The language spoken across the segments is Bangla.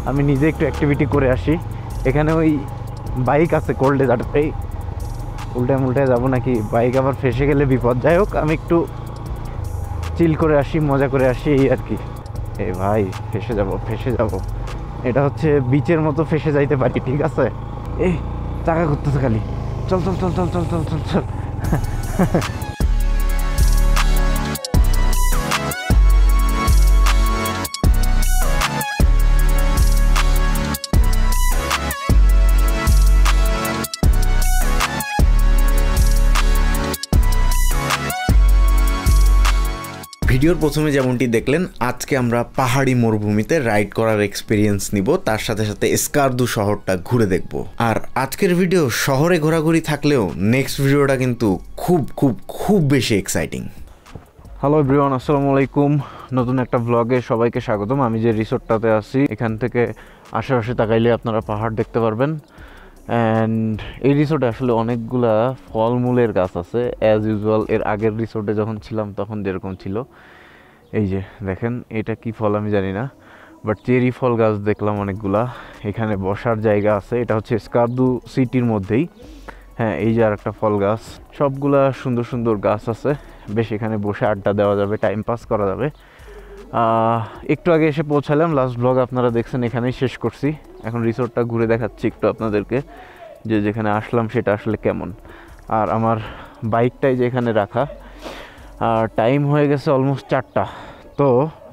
আমি নিজে একটু অ্যাক্টিভিটি করে আসি। এখানে ওই বাইক আছে কোল্ড ডেজার্ট, এই উল্টায় যাবো নাকি, বাইক আবার ফেসে গেলে বিপদ। যাই হোক, আমি একটু চিল করে আসি, মজা করে আসি, এই আর কি। এই ভাই ফেসে যাব। এটা হচ্ছে বিচের মতো ফেসে যাইতে পারি, ঠিক আছে। এই চাকা ঘুরতেছে খালি, চল। ভিডিওর প্রথমে যেমনটি দেখলেন, আজকে আমরা পাহাড়ি মরুভূমিতে রাইড করার এক্সপিরিয়েন্স নিব, তার সাথে সাথে স্কারদু শহরটা ঘুরে দেখব। আর আজকের ভিডিও শহরে ঘোরাঘুরি থাকলেও নেক্সট ভিডিওটা কিন্তু খুব বেশি এক্সাইটিং। হ্যালো এভরিওয়ান, আসসালামু আলাইকুম। নতুন একটা ব্লগে সবাইকে স্বাগতম। আমি যে রিসোর্টটাতে আছি, এখান থেকে আশেপাশে তাকাইলে আপনারা পাহাড় দেখতে পারবেন। অ্যান্ড এই রিসোর্টে আসলে অনেকগুলা ফলমূলের গাছ আছে, অ্যাজ ইউজুয়াল এর আগের রিসোর্টে যখন ছিলাম তখন যেরকম ছিল। এই যে দেখেন, এটা কি ফল আমি জানি না, বাট চেরি ফল গাছ দেখলাম অনেকগুলা। এখানে বসার জায়গা আছে, এটা হচ্ছে স্কারদু সিটির মধ্যেই। হ্যাঁ, এই যে আর একটা ফল গাছ, সবগুলা সুন্দর সুন্দর গাছ আছে। বেশ এখানে বসে আড্ডা দেওয়া যাবে, টাইম পাস করা যাবে। একটু আগে এসে পৌঁছালাম, লাস্ট ব্লগ আপনারা দেখছেন, এখানেই শেষ করছি। এখন রিসোর্টটা ঘুরে দেখাচ্ছি একটু আপনাদেরকে, যে যেখানে আসলাম সেটা আসলে কেমন। আর আমার বাইকটাই যে এখানে রাখা। আর টাইম হয়ে গেছে অলমোস্ট 4টা। তো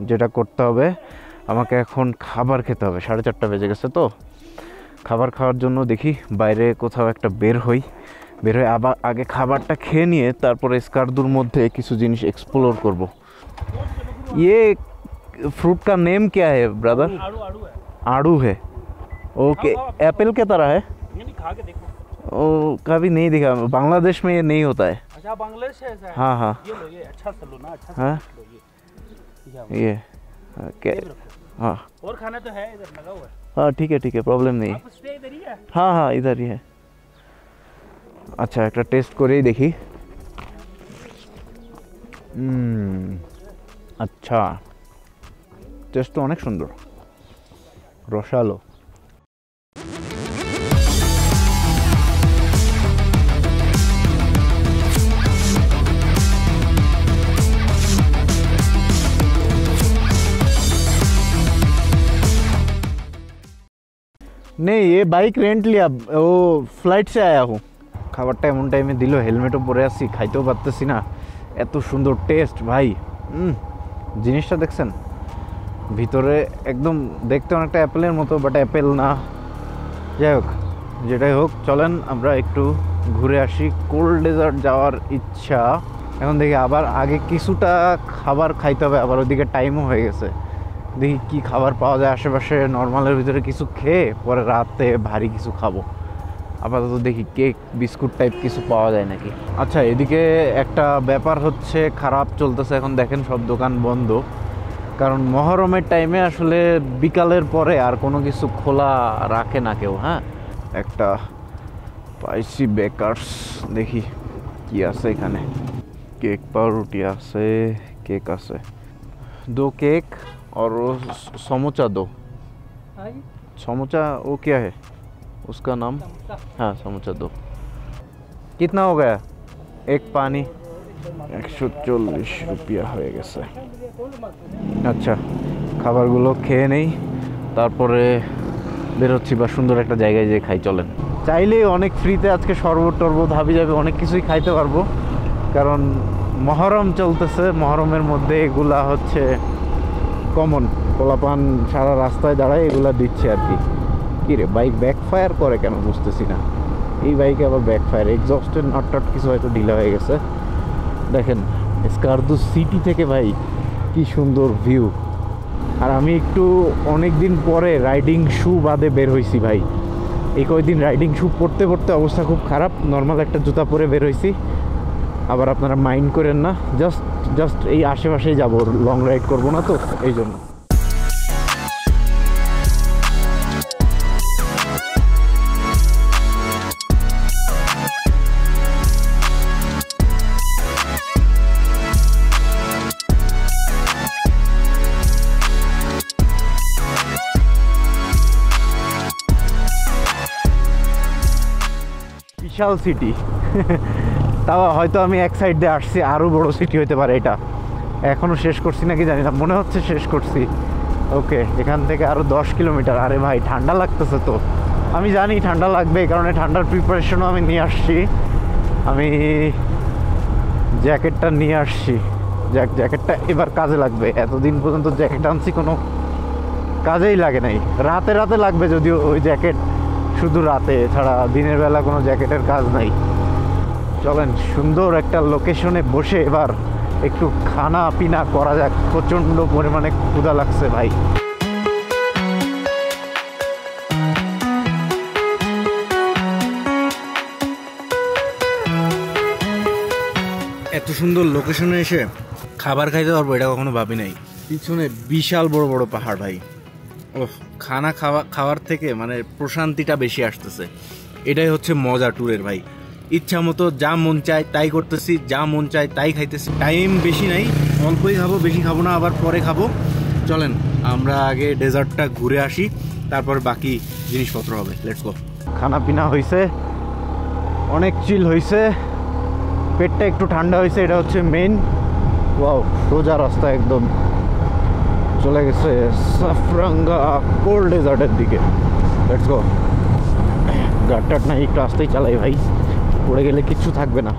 যেটা করতে হবে, আমাকে এখন খাবার খেতে হবে। 4:30 বেজে গেছে। তো খাবার খাওয়ার জন্য দেখি বাইরে কোথাও একটা বের হয়ে আবার আগে খাবারটা খেয়ে নিয়ে তারপরে স্কারদুর মধ্যে কিছু জিনিস এক্সপ্লোর করব। ये फ्रूट का नेम क्या है ब्रदर? आड़ू है। ओके, एप्पल के तरह है। खा के देखो। ओ कभी नहीं देखा, बांग्लादेश में ये नहीं होता है। अच्छा, बांग्लादेश है ऐसा है। हाँ हाँ, ये लो, ये अच्छा सा लो ना, अच्छा सा हाँ? लो ये क्या? हाँ और खाना तो है, इधर लगा हुआ है। हाँ, ठीक है, प्रॉब्लम नहीं। आप स्टे इधर ही है? हाँ, इधर ही है। अच्छा, একটা টেস্ট করেই দেখি। আচ্ছা, টেস্ট তো অনেক সুন্দর, রসালো। नहीं, ये बाइक रेंट लिया, वो फ्लाइट से आया हूँ। খাবারটা এমন টাইমে দিল, হেলমেটও পরে আসছি, খাইতেও পারতেছি না। এত সুন্দর টেস্ট ভাই। জিনিসটা দেখছেন, ভিতরে একদম দেখতে অনেকটা অ্যাপেলের মতো, বাট অ্যাপেল না। যাই হোক, যেটাই হোক, চলেন আমরা একটু ঘুরে আসি। কোল্ড ডেজার্ট যাওয়ার ইচ্ছা এখন। দেখি আবার আগে কিছুটা খাবার খাইতে হবে, আবার ওইদিকে টাইমও হয়ে গেছে। দেখি কি খাবার পাওয়া যায় আশেপাশে, নর্মালের ভিতরে কিছু খেয়ে পরে রাতে ভারী কিছু খাবো। আপাতত দেখি কেক বিস্কুট টাইপ কিছু পাওয়া যায় নাকি। আচ্ছা, এদিকে একটা ব্যাপার হচ্ছে, খারাপ চলতেছে এখন। দেখেন সব দোকান বন্ধ, কারণ মহরমের টাইমে আসলে বিকালের পরে আর কোনো কিছু খোলা রাখে না কেউ। হ্যাঁ, একটা স্পাইসি বেকার্স, দেখি কি আছে এখানে। কেক পাউরুটি আছে, কেক আছে, 2 केक और वो समोसा 2 समोसा। वो क्या है उसका नाम? हाँ, समोसा 2। कितना हो गया? एक पानी 140 रुपया হয়ে গেছে। আচ্ছা, খাবারগুলো খেয়ে নেই, তারপরে বেরোচ্ছি, বা সুন্দর একটা জায়গায় যেয়ে খাই। চলেন। চাইলেই অনেক ফ্রিতে আজকে শরবত টরবত হাবি যাবে, অনেক কিছুই খাইতে পারবো, কারণ মহরম চলতেছে। মহরমের মধ্যে এগুলা হচ্ছে কমন, পোলাপান সারা রাস্তায় দাঁড়ায় এগুলা দিচ্ছে আর কি। কী রে, বাইক ব্যাকফায়ার করে কেন বুঝতেছি না। এই বাইকে আবার ব্যাকফায়ার, এক্সস্টের নট কিছু হয়তো ঢিলা হয়ে গেছে। দেখেন স্কারদু সিটি থেকে ভাই কি সুন্দর ভিউ। আর আমি একটু অনেক দিন পরে রাইডিং শু বাদে বের হয়েছি ভাই। এই কয়েকদিন রাইডিং শু পরতে অবস্থা খুব খারাপ, নর্মাল একটা জুতা পরে বের হয়েছি। আবার আপনারা মাইন্ড করেন না, জাস্ট এই আশেপাশেই যাবো, লং রাইড করবো না তো, এই জন্য। বিশাল সিটি। তাও হয়তো আমি এক সাইড দিয়ে আসছি, আরও বড় সিটি হতে পারে এটা। এখনও শেষ করছি নাকি জানি না, মনে হচ্ছে শেষ করছি। ওকে, এখান থেকে আরও 10 কিলোমিটার। আরে ভাই ঠান্ডা লাগতেছে তো। আমি জানি ঠান্ডা লাগবে, এই কারণে ঠান্ডার প্রিপারেশনও আমি নিয়ে আসছি। আমি জ্যাকেটটা নিয়ে আসছি, জ্যাকেটটা এবার কাজে লাগবে। এতদিন পর্যন্ত জ্যাকেট আনছি, কোনো কাজেই লাগে নাই। রাতে রাতে লাগবে যদিও ওই জ্যাকেট, শুধু রাতে, ছাড়া দিনের বেলা কোনো জ্যাকেটের কাজ নাই। চলেন সুন্দর একটা লোকেশনে বসে এবার একটু খানা পিনা করা যাক। প্রচণ্ড পরিমাণে ক্ষুধা লাগছে ভাই। এত সুন্দর লোকেশনে এসে খাবার খাইতে পারবো এটা কখনো ভাবি নাই। পিছনে বিশাল বড় বড় পাহাড় ভাই। ওহ, খানা খাওয়ার থেকে মানে প্রশান্তিটা বেশি আসতেছে। এটাই হচ্ছে মজা ট্যুরের ভাই। ইচ্ছা মতো যা মন চায় তাই করতেছি, যা মন চায় তাই খাইতেছি। টাইম বেশি নাই, অল্পই খাবো, বেশি খাবো না, আবার পরে খাবো। চলেন আমরা আগে ডেজার্টটা ঘুরে আসি, তারপর বাকি জিনিসপত্র হবে। Let's go. খানা পিনা হয়েছে, অনেক চিল হয়েছে, পেটটা একটু ঠান্ডা হয়েছে, এটা হচ্ছে মেইন। ওয়াও, সোজা রাস্তা একদম চলে গেছে সাফরাঙ্গা কোল্ড ডেজার্টের দিকে। Let's go. গাড়টাট না একটু আসতেই চালাই ভাই, পড়ে গেলে কিচ্ছু থাকবে না।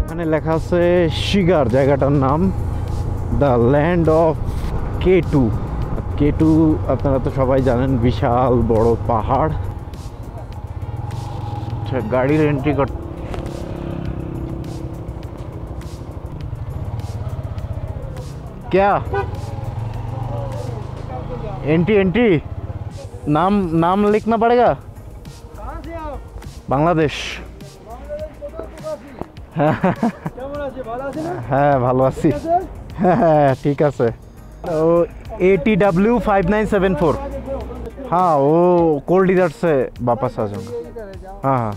এখানে লেখা আছে শিগার, জায়গাটার নাম the land of K2। K2 আপনারা তো সবাই জানেন, বিশাল বড় পাহাড়। আচ্ছা, গাড়ির এন্ট্রি কর। क्या एंट्री नाम लिखना पड़ेगा। कहाँ से आप? बांग्लादेश। হ্যাঁ ভালো আছি। হ্যাঁ ঠিক আছে। ও ATW 5974। हाँ वो कोल्ड डिजर्ट से वापस आ जाऊँगा। हाँ हाँ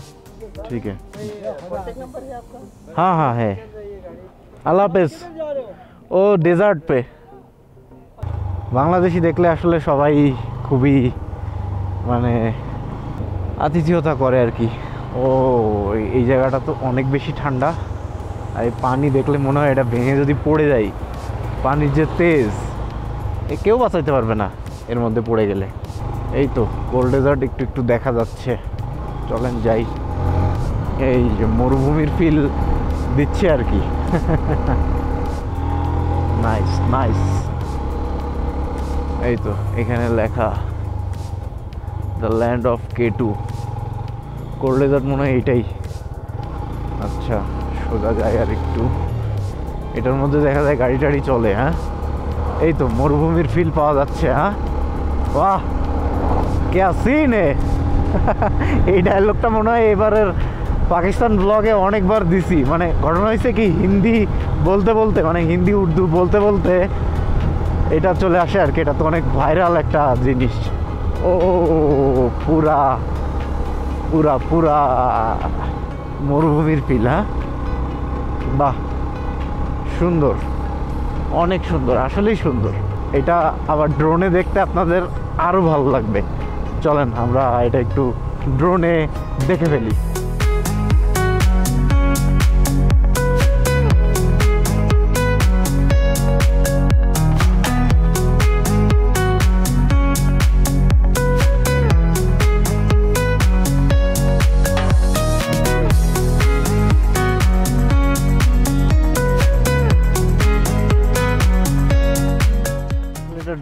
ठीक है। हाँ हाँ है। আল্লাহ হাফেজ। ও ডেজার্ট পে। বাংলাদেশি দেখলে আসলে সবাই খুবই মানে আতিথেয়তা করে আর কি। ও এই জায়গাটা তো অনেক বেশি ঠান্ডা, আর এই পানি দেখলে মনে হয় এটা ভেঙে যদি পড়ে যায়। পানির যে তেজ, কেউ বাঁচাইতে পারবে না এর মধ্যে পড়ে গেলে। এই তো কোল্ড ডেজার্ট একটু একটু দেখা যাচ্ছে, চলেন যাই। এই যে মরুভূমির ফিল দিচ্ছে আর কি। Nice nice. এই তো এখানে লেখা the land of K2। Cold dessert মনে হয় এইটাই। আচ্ছা সোজা যায় আর একটু, এটার মধ্যে দেখা যায় গাড়ি টাড়ি চলে। হ্যাঁ এই তো মরুভূমির ফিল পাওয়া যাচ্ছে। হ্যাঁ বাহ কে সিন এ। এই ডায়লগটা মনে হয় এবারের পাকিস্তান ব্লগে অনেকবার দিছি। মানে ঘটনা হয়েছে কি, হিন্দি বলতে বলতে মানে হিন্দি উর্দু বলতে বলতে এটা চলে আসে আর কি। এটা তো অনেক ভাইরাল একটা জিনিস। ও পুরা পুরা পুরা মরুভূমির ফিল। হ্যাঁ বাহ সুন্দর, অনেক সুন্দর, আসলেই সুন্দর। এটা আবার ড্রোনে দেখতে আপনাদের আরও ভালো লাগবে। চলেন আমরা এটা একটু ড্রোনে দেখে ফেলি।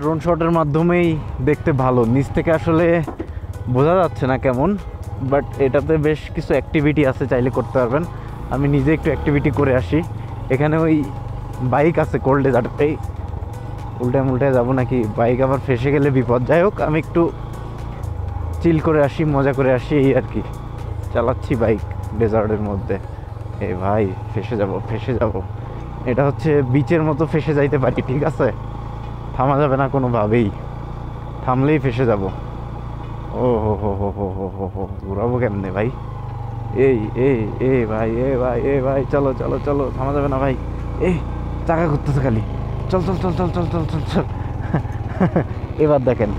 ড্রোন শটের মাধ্যমেই দেখতে ভালো, নিচ থেকে আসলে বোঝা যাচ্ছে না কেমন, বাট এটাতে বেশ কিছু অ্যাক্টিভিটি আছে, চাইলে করতে পারবেন। আমি নিজে একটু অ্যাক্টিভিটি করে আসি। এখানে ওই বাইক আছে কোল্ড ডেজার্টেই, উল্টায় যাবো নাকি, বাইক আবার ফেসে গেলে বিপদ। যাই হোক আমি একটু চিল করে আসি, মজা করে আসি, এই আর কি। চালাচ্ছি বাইক ডেজার্টের মধ্যে। এই ভাই ফেসে যাব। এটা হচ্ছে বিচের মতো ফেসে যাইতে পারি, ঠিক আছে, থামা যাবে না কোনোভাবেই, থামলেই ফেসে যাব। ও হো হো হো হো হো হো হো, ঘুরাবো কেমনে ভাই। এই এই এ ভাই ভাই চলো চলো চলো, থামা যাবে না ভাই। এই চাকা ঘুরতেছে খালি, চল চল চল চল চল চল চল চল। এবার দেখেন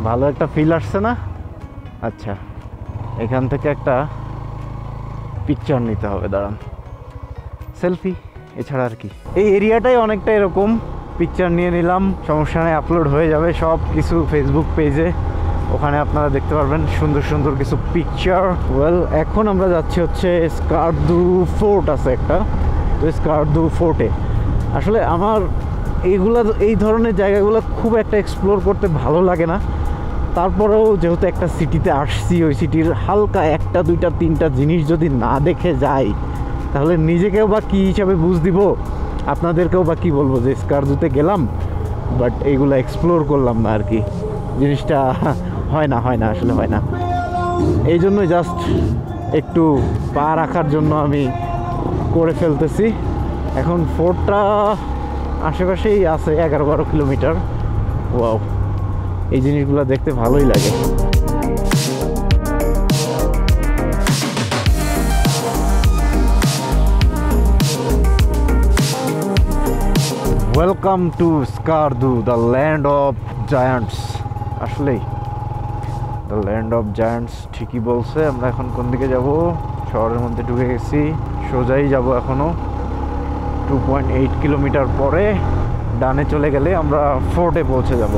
ভালো একটা ফিল আসছে না? আচ্ছা, এখান থেকে একটা পিকচার নিতে হবে, দাঁড়ান, সেলফি, এছাড়া আর কি। এই এরিয়াটাই অনেকটা এরকম, পিকচার নিয়ে নিলাম, সমস্যা নেই, আপলোড হয়ে যাবে সব কিছু ফেসবুক পেজে, ওখানে আপনারা দেখতে পারবেন সুন্দর সুন্দর কিছু পিকচার। ওয়েল, এখন আমরা যাচ্ছি হচ্ছে স্কারদু ফোর্ট আছে একটা, তো স্কারদু ফোর্টে আসলে আমার এই ধরনের জায়গাগুলো খুব একটা এক্সপ্লোর করতে ভালো লাগে না, তারপরেও যেহেতু একটা সিটিতে আসছি, ওই সিটির হালকা একটা দুইটা তিনটা জিনিস যদি না দেখে যাই তাহলে নিজেকেও বা কী হিসাবে বুঝ দিব, আপনাদেরকেও বা কী বলবো যে স্কারদুতে গেলাম বাট এইগুলো এক্সপ্লোর করলাম না আর কি। জিনিসটা হয় না আসলে হয় না। এই জন্য জাস্ট একটু পা রাখার জন্য আমি করে ফেলতেছি। এখন ফোর্টটা আশেপাশেই আছে 11-12 কিলোমিটার। ওয়াও, এই জিনিসগুলো দেখতে ভালোই লাগে। Welcome to Skardu, the land of giants. আসলেই দ্য ল্যান্ড অফ জায়ান্টস ঠিকই বলছে। আমরা এখন কোন দিকে যাব? শহরের মধ্যে ঢুকে গেছি, সোজাই যাব। এখনও 2.8 কিলোমিটার পরে ডানে চলে গেলে আমরা ফোর্টে পৌঁছে যাব।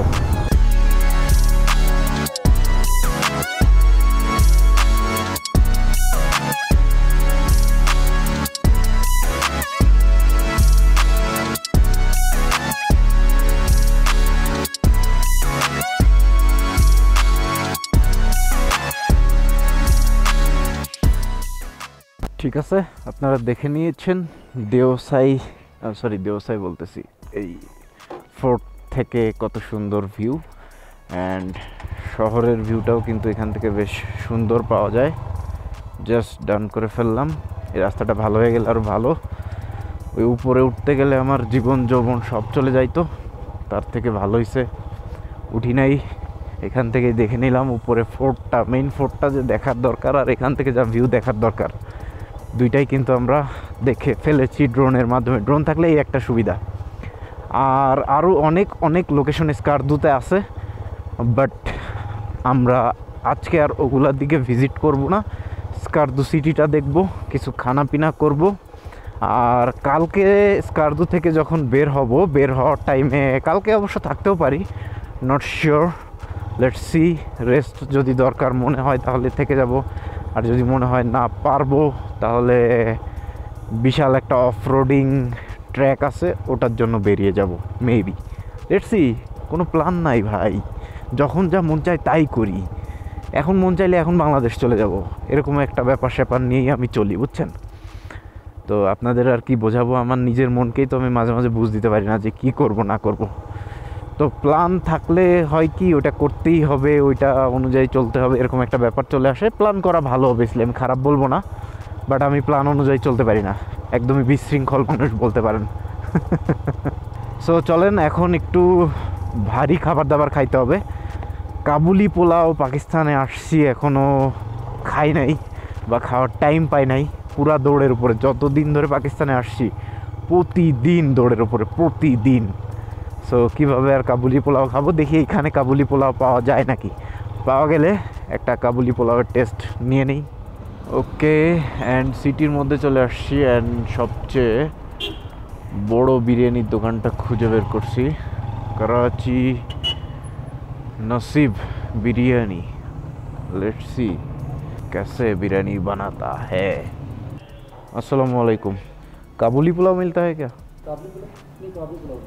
ঠিক আছে, আপনারা দেখে নিয়েছেন দেওসাই বলতেছি, এই ফোর্ট থেকে কত সুন্দর ভিউ, অ্যান্ড শহরের ভিউটাও কিন্তু এখান থেকে বেশ সুন্দর পাওয়া যায়। জাস্ট ডান করে ফেললাম, এই রাস্তাটা ভালো হয়ে গেলে আরও ভালো। ওই উপরে উঠতে গেলে আমার জীবন যৌবন সব চলে যাইতো, তার থেকে ভালো হয়েছে উঠি নাই। এখান থেকে দেখে নিলাম উপরে ফোর্টটা, মেইন ফোর্টটা যে দেখার দরকার আর এখান থেকে যা ভিউ দেখার দরকার, দুইটাই কিন্তু আমরা দেখে ফেলেছি ড্রোনের মাধ্যমে। ড্রোন থাকলে এই একটা সুবিধা। আর আরও অনেক লোকেশন স্কারদুতে আছে, বাট আমরা আজকে আর ওগুলার দিকে ভিজিট করব না। স্কারদু সিটিটা দেখব, কিছু খানাপিনা করব, আর কালকে স্কারদু থেকে যখন বের হওয়ার টাইমে কালকে অবশ্য থাকতেও পারি, not sure, let's see. Rest যদি দরকার মনে হয় তাহলে থেকে যাব, আর যদি মনে হয় না পারবো তাহলে বিশাল একটা অফরোডিং ট্র্যাক আছে, ওটার জন্য বেরিয়ে যাব মেবি। লেটস সি, কোনো প্ল্যান নাই ভাই, যখন যা মন চায় তাই করি। এখন মন চাইলে এখন বাংলাদেশ চলে যাব, এরকম একটা ব্যাপার স্যাপার নিয়েই আমি চলি, বুঝছেন তো। আপনাদের আর কি বোঝাবো, আমার নিজের মনকেই তো আমি মাঝে মাঝে বুঝ দিতে পারি না যে কি করব না করব। তো প্ল্যান থাকলে হয় কি, ওটা করতেই হবে, ওইটা অনুযায়ী চলতে হবে, এরকম একটা ব্যাপার চলে আসে। প্ল্যান করা ভালো, অবভিয়াসলি আমি খারাপ বলবো না, বাট আমি প্ল্যান অনুযায়ী চলতে পারি না, একদমই বিশৃঙ্খল মানুষ বলতে পারেন। সো চলেন, এখন একটু ভারী খাবার দাবার খাইতে হবে। কাবুলি পোলাও পাকিস্তানে আসছি, এখনও খাই নাই বা খাওয়ার টাইম পাই নাই। পুরা দৌড়ের উপরে, যতদিন ধরে পাকিস্তানে আসছি প্রতিদিন দৌড়ের উপরে, প্রতিদিন। সো কীভাবে আর কাবুলি পোলাও খাবো, দেখি এখানে কাবুলি পোলাও পাওয়া যায় নাকি। পাওয়া গেলে একটা কাবুলি পোলাওয়ের টেস্ট নিয়ে নিই। ওকে, অ্যান্ড সিটির মধ্যে চলে আসছি, অ্যান্ড সবচেয়ে বড় বিরিয়ানির দোকানটা খুঁজে বের করছি, করাচি नसीब बिरयानी। लेट्स सी कैसे बिरयानी बनाता है। अस्सलाम वालेकुम, काबुली पुलाव मिलता है क्या? काबुली पुलाव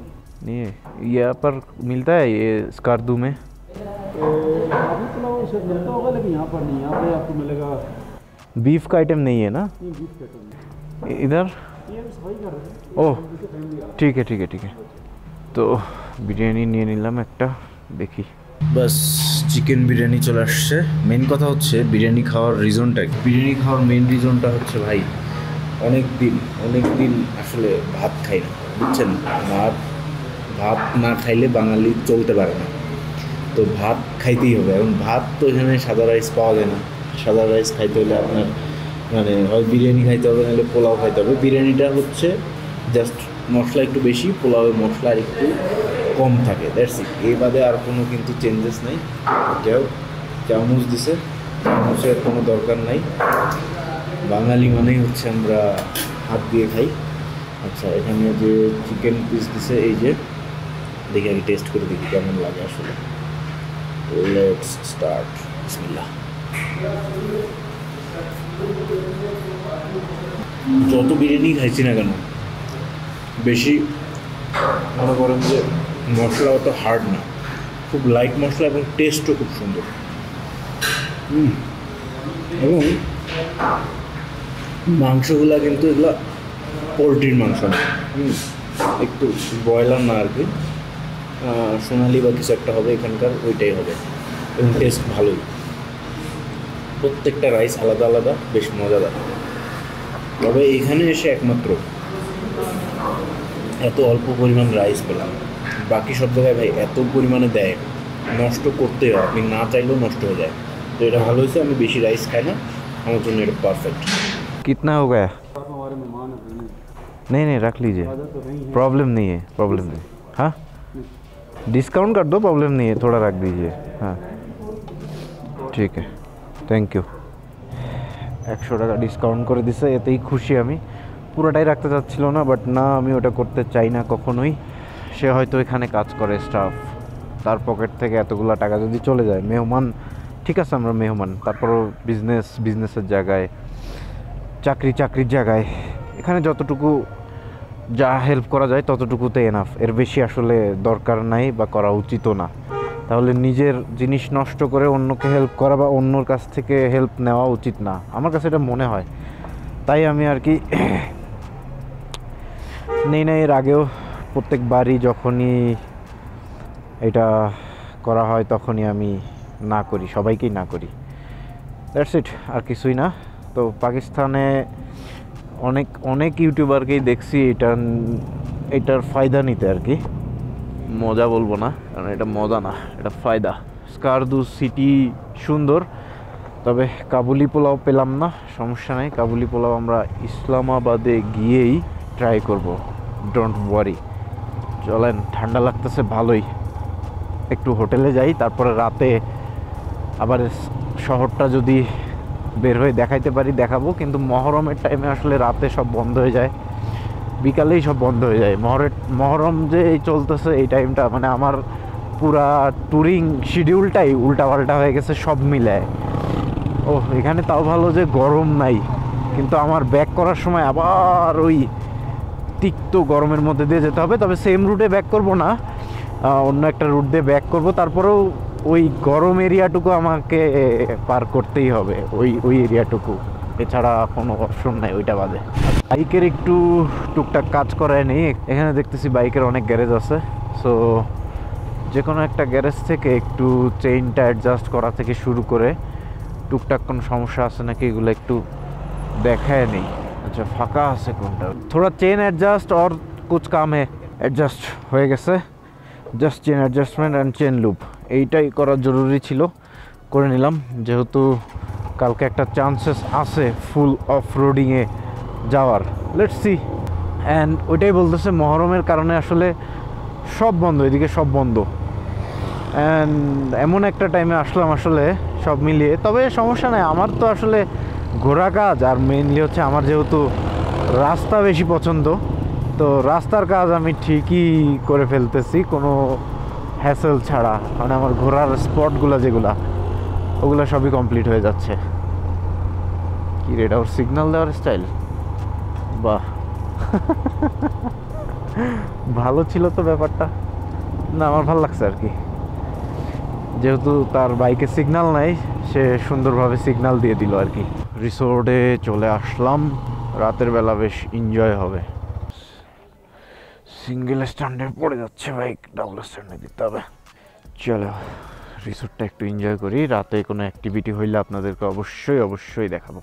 नहीं है, यहाँ पर मिलता है ये स्कार्दू में? काबुली पुलाव शायद मिलता होगा, लेकिन यहाँ पर नहीं। यहाँ पे आपको मिलेगा बीफ का आइटम नहीं है ना? नहीं, बीफ का आइटम नहीं। इधर ये सफाई कर रहे हैं। ओह ठीक है ठीक है ठीक है। तो বিরিয়ানি নিয়ে নিলাম একটা, দেখি। বাস চিকেন বিরিয়ানি চলে আসছে। মেন কথা হচ্ছে বিরিয়ানি খাওয়ার রিজনটা, বিরিয়ানি খাওয়ার মেন রিজনটা হচ্ছে ভাই অনেক দিন আসলে ভাত খাই না, বুঝছেন। ভাত না খাইলে বাঙালি চলতে পারে না, তো ভাত খাইতেই হবে। এখন ভাত তো এখানে সাদা রাইস পাওয়া যায় না, সাদা রাইস খাইতে হলে আপনার মানে হয় বিরিয়ানি খাইতে হবে নাহলে পোলাও খাইতে হবে। বিরিয়ানিটা হচ্ছে জাস্ট মশলা একটু বেশি, পোলাওয়ের মশলা আর একটু কম থাকে, দ্যাটস ইট। এই বাদে আর কোনো কিন্তু চেঞ্জেস নাই। যাও চামচ দিছে, চামচের কোনো দরকার নাই, বাঙালি মানেই হচ্ছে আমরা হাত দিয়ে খাই। আচ্ছা, এখানে যে চিকেন পিস দিছে, এই যে দেখি আগে টেস্ট করে দেখি কেমন লাগে আসলে। লেটস স্টার্ট, বিসমিল্লাহ। যত বিরিয়ানি খাইছি না কেন, বেশি মনে করেন যে মশলা অত হার্ড না, খুব লাইট মশলা এবং টেস্টও খুব সুন্দর। এবং মাংসগুলা কিন্তু এগুলা পোলট্রির মাংস না, একটু ব্রয়লার না আর কি, সোনালি বা কিছু একটা হবে এখানকার, ওইটাই হবে। এবং টেস্ট ভালোই, প্রত্যেকটা রাইস আলাদা আলাদা, বেশ মজাদার। তবে এখানে এসে একমাত্র এত অল্প পরিমাণ রাইস পেলাম, বাকি সব জায়গায় ভাই এত পরিমাণে দেয়, নষ্ট করতে হয়, আপনি না চাইলেও নষ্ট হয়ে যায়। তো এটা ভালো হয়েছে, আমি বেশি রাইস খাই না, আমার জন্য এটা পারফেক্ট। कितना हो गया? हमारे मेहमान हैं, नहीं रख लीजिए, तो नहीं है। प्रॉब्लम नहीं है, प्रॉब्लम नहीं। हाँ, डिस्काउंट कर दो, प्रॉब्लम नहीं है, थोड़ा रख दीजिए। हाँ ঠিক আছে, থ্যাংক ইউ। 100 টাকা ডিসকাউন্ট করে দিছে, এতেই খুশি আমি। পুরোটাই রাখতে চাচ্ছিল না, বাট না, আমি ওটা করতে চাই না কখনোই। সে হয়তো এখানে কাজ করে স্টাফ, তার পকেট থেকে এতগুলো টাকা যদি চলে যায়, মেহমান ঠিক আছে, আমরা মেহমান, তারপরও বিজনেসের জায়গায়, চাকরির জায়গায়, এখানে যতটুকু যা হেল্প করা যায় ততটুকুতে এনাফ। এর বেশি আসলে দরকার নাই বা করা উচিতও না। তাহলে নিজের জিনিস নষ্ট করে অন্যকে হেল্প করা বা অন্যর কাছ থেকে হেল্প নেওয়া উচিত না, আমার কাছে এটা মনে হয়। তাই আমি আর কি নেই না। এর আগেও প্রত্যেকবারই যখনই এটা করা হয় তখনই আমি না করি, সবাইকেই না করি, দ্যাটস ইট, আর কিছুই না। তো পাকিস্তানে অনেক ইউটিউবারকেই দেখছি এটার ফায়দা নিতে আর কি। মজা বলবো না, কারণ এটা মজা না, এটা ফায়দা। স্কারদু সিটি সুন্দর, তবে কাবুলি পোলাও পেলাম না, সমস্যা নেই। কাবুলি পোলাও আমরা ইসলামাবাদে গিয়েই ট্রাই করব, ডোন্ট ওয়ারি। চলেন, ঠান্ডা লাগতেছে ভালোই, একটু হোটেলে যাই, তারপরে রাতে আবার শহরটা যদি বের হয়ে দেখাইতে পারি দেখাবো। কিন্তু মহরমের টাইমে আসলে রাতে সব বন্ধ হয়ে যায়, বিকালেই সব বন্ধ হয়ে যায়। মহরম যে এই চলতেছে এই টাইমটা, মানে আমার পুরা ট্যুরিং শিডিউলটাই উল্টাপাল্টা হয়ে গেছে সব মিলায়। ও এখানে তাও ভালো যে গরম নাই, কিন্তু আমার ব্যাক করার সময় আবার ওই তিক্ত গরমের মধ্যে দিয়ে যেতে হবে। তবে সেম রুটে ব্যাক করব না, অন্য একটা রুট দিয়ে ব্যাক করব, তারপরেও ওই গরম এরিয়াটুকু আমাকে পার করতেই হবে, ওই এরিয়াটুকু, এছাড়া কোনো অপশন নাই ওইটা বাদে। বাইকের একটু টুকটাক কাজ করায় নেই, এখানে দেখতেছি বাইকের অনেক গ্যারেজ আছে। সো যে কোনো একটা গ্যারেজ থেকে একটু চেইনটা অ্যাডজাস্ট করা থেকে শুরু করে টুকটাক কোনো সমস্যা আছে নাকি এগুলো একটু দেখায় নেই। আচ্ছা, ফাঁকা আছে কোনটা, থোড়া চেন অ্যাডজাস্ট আর কুছ কাম হে, অ্যাডজাস্ট হয়ে গেছে। Just chain adjustment and chain loop, এইটাই করা জরুরি ছিল, করে নিলাম। যেহেতু কালকে একটা চান্সেস আছে ফুল অফ রোডিংয়ে যাওয়ার, লেটস সি। অ্যান্ড ওইটাই বলতেছে, মহরমের কারণে আসলে সব বন্ধ, এদিকে সব বন্ধ। অ্যান্ড এমন একটা টাইমে আসলাম আসলে সব মিলিয়ে। তবে সমস্যা নেই, আমার তো আসলে ঘোরা কাজ, আর মেইনলি হচ্ছে আমার যেহেতু রাস্তা বেশি পছন্দ, তো রাস্তার কাজ আমি ঠিকই করে ফেলতেছি কোনো হ্যাসেল ছাড়া। মানে আমার ঘোরার স্পটগুলো যেগুলা, ওগুলো সবই কমপ্লিট হয়ে যাচ্ছে। কি রে, এটা ওর সিগন্যাল দেওয়ার স্টাইল, বাহ ভালো ছিল তো ব্যাপারটা, না আমার ভালো লাগছে আর কি। যেহেতু তার বাইকে সিগন্যাল নাই, সে সুন্দরভাবে সিগন্যাল দিয়ে দিল আর কি। রিসোর্টে চলে আসলাম, রাতের বেলা বেশ এনজয় হবে। সিঙ্গেল স্ট্যান্ডে পড়ে যাচ্ছে বাইক, ডাবল স্ট্যান্ডে দিতে হবে। চলো রিসোর্টটা একটু এনজয় করি, রাতে কোনো অ্যাক্টিভিটি হইলে আপনাদেরকে অবশ্যই দেখাবো।